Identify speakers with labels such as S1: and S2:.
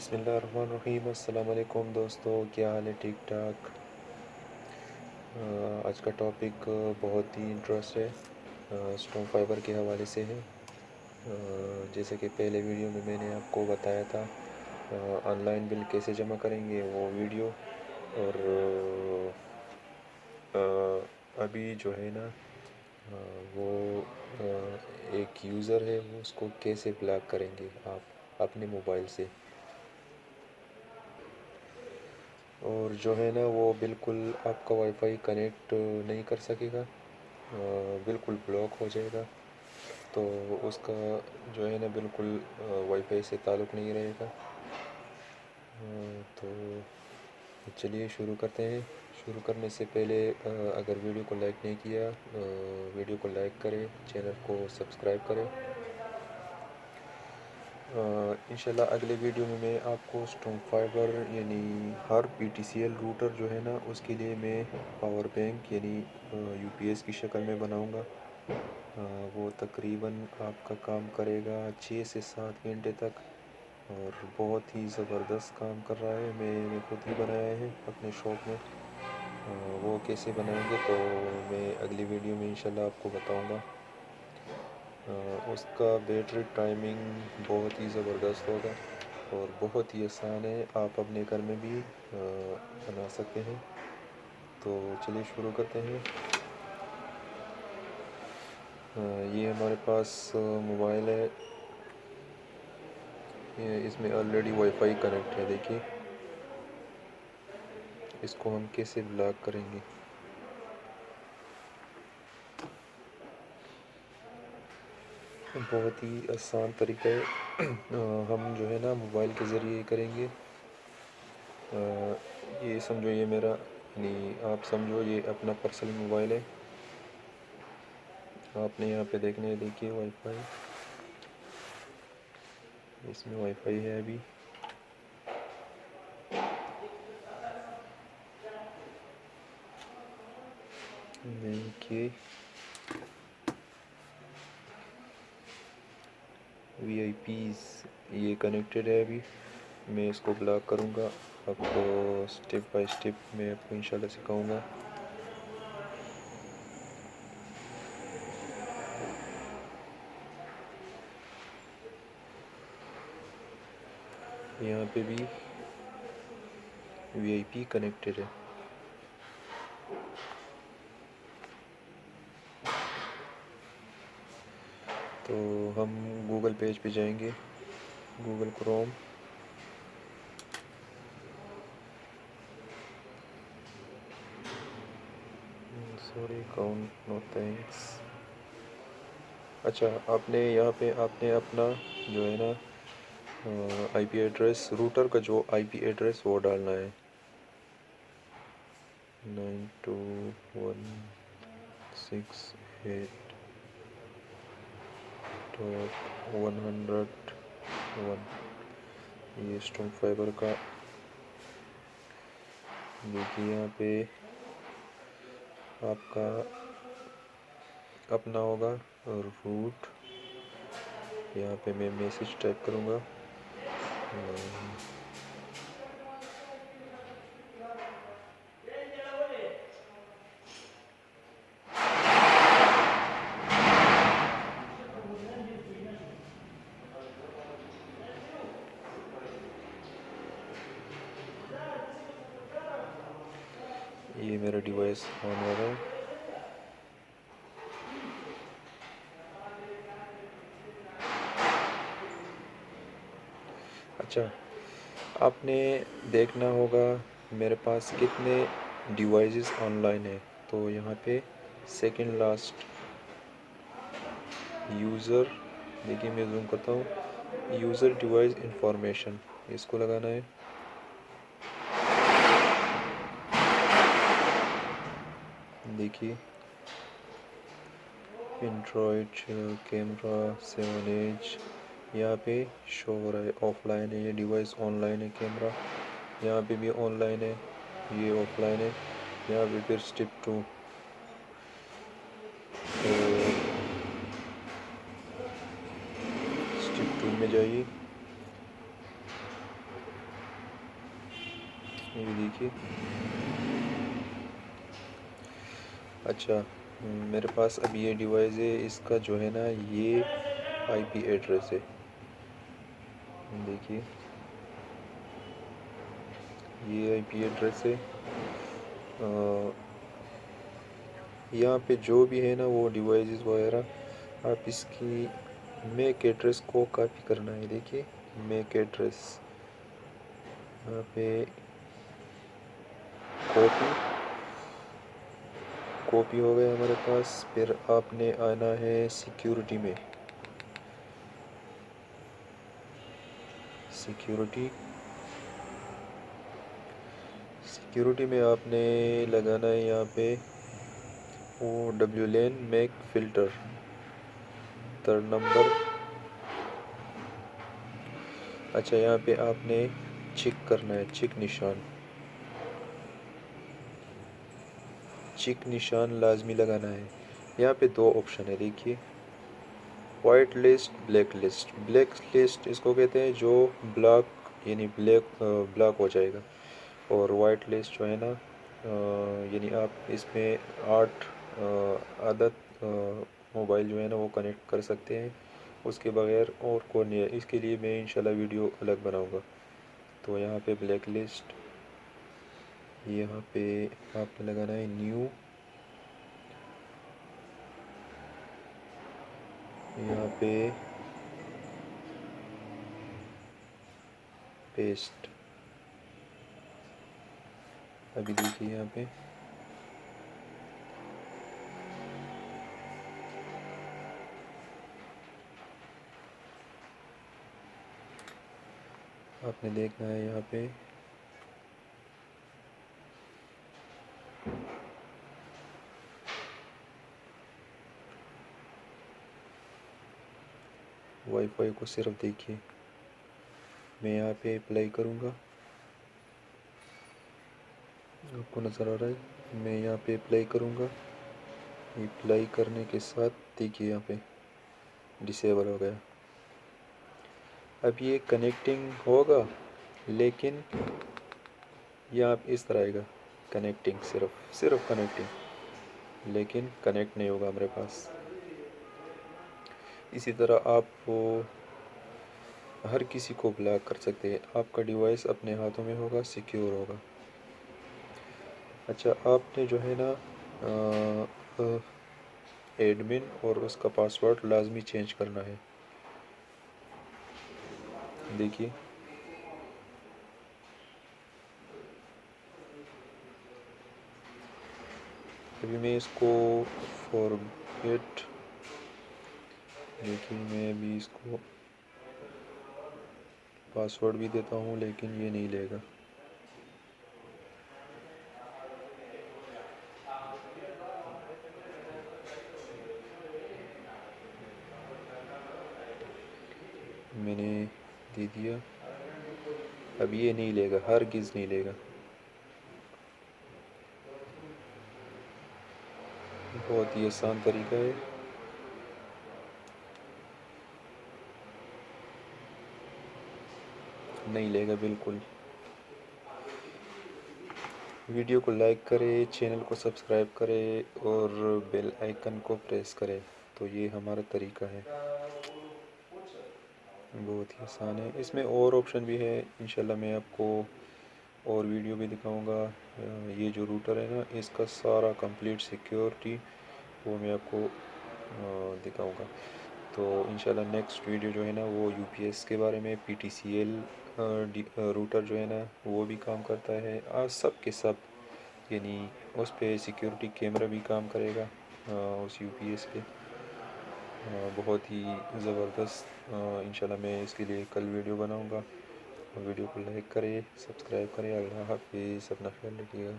S1: بسم اللہ الرحمن الرحیم۔ السلام علیکم دوستو، کیا حال ہے؟ ٹھیک ٹھاک۔ آج کا ٹاپک بہت ہی انٹرسٹ ہے، اسٹون فائبر کے حوالے سے ہے۔ جیسے کہ پہلے ویڈیو میں نے آپ کو بتایا تھا آن لائن بل کیسے جمع کریں گے، وہ ویڈیو، اور ابھی جو ہے نا وہ ایک یوزر ہے، وہ اس کو کیسے بلاک کریں گے آپ اپنے موبائل سے، اور جو ہے نا وہ بالکل آپ کا وائی فائی کنیکٹ نہیں کر سکے گا، بالکل بلاک ہو جائے گا۔ تو اس کا جو ہے نا بالکل وائی فائی سے تعلق نہیں رہے گا۔ تو چلیے شروع کرتے ہیں۔ شروع کرنے سے پہلے اگر ویڈیو کو لائک نہیں کیا، ویڈیو کو لائک کریں، چینل کو سبسکرائب کریں۔ انشاءاللہ اگلے ویڈیو میں آپ کو اسٹون فائبر یعنی ہر P T C L router جو ہے نا اس کے لیے میں پاور بینک یعنی یو پی ایس کی شکل میں بناؤں گا۔ وہ تقریباً آپ کا کام کرے گا 6 سے 7 گھنٹے تک، اور بہت ہی زبردست کام کر رہا ہے۔ میں نے خود ہی بنایا ہے اپنے شاپ میں۔ وہ کیسے بنائیں گے تو میں اگلی ویڈیو میں انشاءاللہ آپ کو بتاؤں گا۔ اس کا بیٹری ٹائمنگ بہت ہی زبردست ہوگا اور بہت ہی آسان ہے، آپ اپنے گھر میں بھی بنا سکتے ہیں۔ تو چلیے شروع کرتے ہیں۔ یہ ہمارے پاس موبائل ہے، اس میں آلریڈی وائی فائی کنیکٹ ہے۔ دیکھیے اس کو ہم کیسے بلاک کریں گے۔ بہت ہی آسان طریقہ ہے، ہم جو ہے نا موبائل کے ذریعے کریں گے۔ یہ سمجھو یہ میرا یعنی آپ سمجھو یہ اپنا پرسنل موبائل ہے۔ آپ نے یہاں پہ دیکھنے ہے، دیکھیے وائی فائی، اس میں وائی فائی ہے ابھی۔ دیکھیے وی آئی پیز یہ کنیکٹڈ ہے ابھی۔ میں اس کو بلاک کروں گا، آپ کو سٹیپ بائی سٹیپ میں آپ کو انشاءاللہ سکھاؤں گا۔ یہاں پہ بھی وی آئی پی کنیکٹڈ ہے۔ تو ہم گوگل پیج پہ جائیں گے، گوگل کروم، سوری اکاؤنٹ نو تھینکس۔ اچھا، آپ نے یہاں پہ آپ نے اپنا جو ہے نا آئی پی ایڈریس، روٹر کا جو آئی پی ایڈریس وہ ڈالنا ہے، 92.168.101۔ یہ اسٹون فائبر کا دیکھیے یہاں پہ آپ کا اپنا ہوگا روٹ۔ یہاں پہ میں میسج ٹائپ کروں گا، یہ میرا ڈیوائس آن ہو رہا ہے۔ اچھا، آپ نے دیکھنا ہوگا میرے پاس کتنے ڈیوائسز آن لائن ہیں۔ تو یہاں پہ سیکنڈ لاسٹ یوزر، دیکھیے میں زوم کرتا ہوں، یوزر ڈیوائس انفارمیشن، اس کو لگانا ہے۔ دیکھیے اینڈرائڈ کیمرہ 7H یہاں پہ شو ہو رہا ہے، آف لائن ہے یہ ڈیوائس، آن لائن ہے کیمرہ، یہاں پہ بھی آن لائن ہے، یہ آف لائن ہے۔ یہاں پہ پھر سٹیپ 2، تو سٹیپ 2 میں جائیے۔ یہ دیکھیے. اچھا میرے پاس اب یہ ڈیوائس ہے، اس کا جو ہے نا یہ آئی پی ایڈریس ہے. دیکھیے یہ آئی پی ایڈریس ہے. یہاں پہ جو بھی ہے نا وہ ڈیوائسز وغیرہ آپ اس کی میک ایڈریس کو کاپی کرنا ہے. دیکھیے میک ایڈریس یہاں پہ کاپی ہو گیا ہمارے پاس. پھر آپ نے آنا ہے سیکیورٹی میں. سیکیورٹی میں آپ نے لگانا ہے یہاں پہ وہ ڈبلیو لین میک فلٹر 3rd نمبر. اچھا یہاں پہ آپ نے چیک کرنا ہے، چیک نشان لازمی لگانا ہے. یہاں پہ 2 آپشن ہے. دیکھیے white list, black list. Black list اس کو کہتے ہیں جو بلاک یعنی بلاک ہو جائے گا، اور وائٹ لسٹ جو ہے نا یعنی آپ اس میں 8 عدد موبائل جو ہے نا وہ کنیکٹ کر سکتے ہیں، اس کے بغیر اور کون نہیں ہے. اس کے لیے میں انشاءاللہ ویڈیو الگ بناؤں گا. تو یہاں پہ بلیک لسٹ، یہاں پہ آپ نے لگانا ہے نیو، یہاں پہ پیسٹ. ابھی دیکھیے یہاں پہ آپ نے دیکھنا ہے یہاں پہ وائی فائی کو صرف دیکھیے. میں یہاں پہ اپلائی کروں گا، آپ کو نظر آ رہا ہے. میں یہاں پہ اپلائی کروں گا. اپلائی کرنے کے ساتھ دیکھیے یہاں پہ ڈسیبل ہو گیا. اب یہ کنیکٹنگ ہوگا لیکن یہاں پہ اس طرح آئے گا کنیکٹنگ، صرف کنیکٹنگ، لیکن کنیکٹ نہیں ہوگا ہمارے پاس. اسی طرح آپ کو ہر کسی کو بلاک کر سکتے ہیں. آپ کا ڈیوائس اپنے ہاتھوں میں ہوگا، سیکیور ہوگا. اچھا آپ نے جو ہے نا ایڈمن اور اس کا پاسورڈ لازمی چینج کرنا ہے. دیکھیے ابھی میں اس کو فارگیٹ، دیکھیے میں ابھی اس کو پاسورڈ بھی دیتا ہوں لیکن یہ نہیں لے گا. میں نے دے دیا. اب یہ نہیں لے گا، ہرگز نہیں لے گا. بہت ہی آسان طریقہ ہے. نہیں لے گا بالکل. ویڈیو کو لائک کرے، چینل کو سبسکرائب کرے اور بیل آئیکن کو پریس کرے. تو یہ ہمارا طریقہ ہے، بہت ہی آسان ہے. اس میں اور آپشن بھی ہے، انشاءاللہ میں آپ کو اور ویڈیو بھی دکھاؤں گا. یہ جو روٹر ہے نا اس کا سارا کمپلیٹ سیکیورٹی وہ میں آپ کو دکھاؤں گا. تو انشاءاللہ نیکسٹ ویڈیو جو ہے نا وہ یو پی ایس کے بارے میں، P T C L router جو ہے نا وہ بھی کام کرتا ہے. سب کے سب یعنی اس پہ سیکیورٹی کیمرہ بھی کام کرے گا اس یو پی ایس پہ. بہت ہی زبردست. انشاءاللہ میں اس کے لیے کل ویڈیو بناؤں گا. ویڈیو کو لائک کرے، سبسکرائب کرے. اللہ حافظ، اپنا خیال رکھیے گا.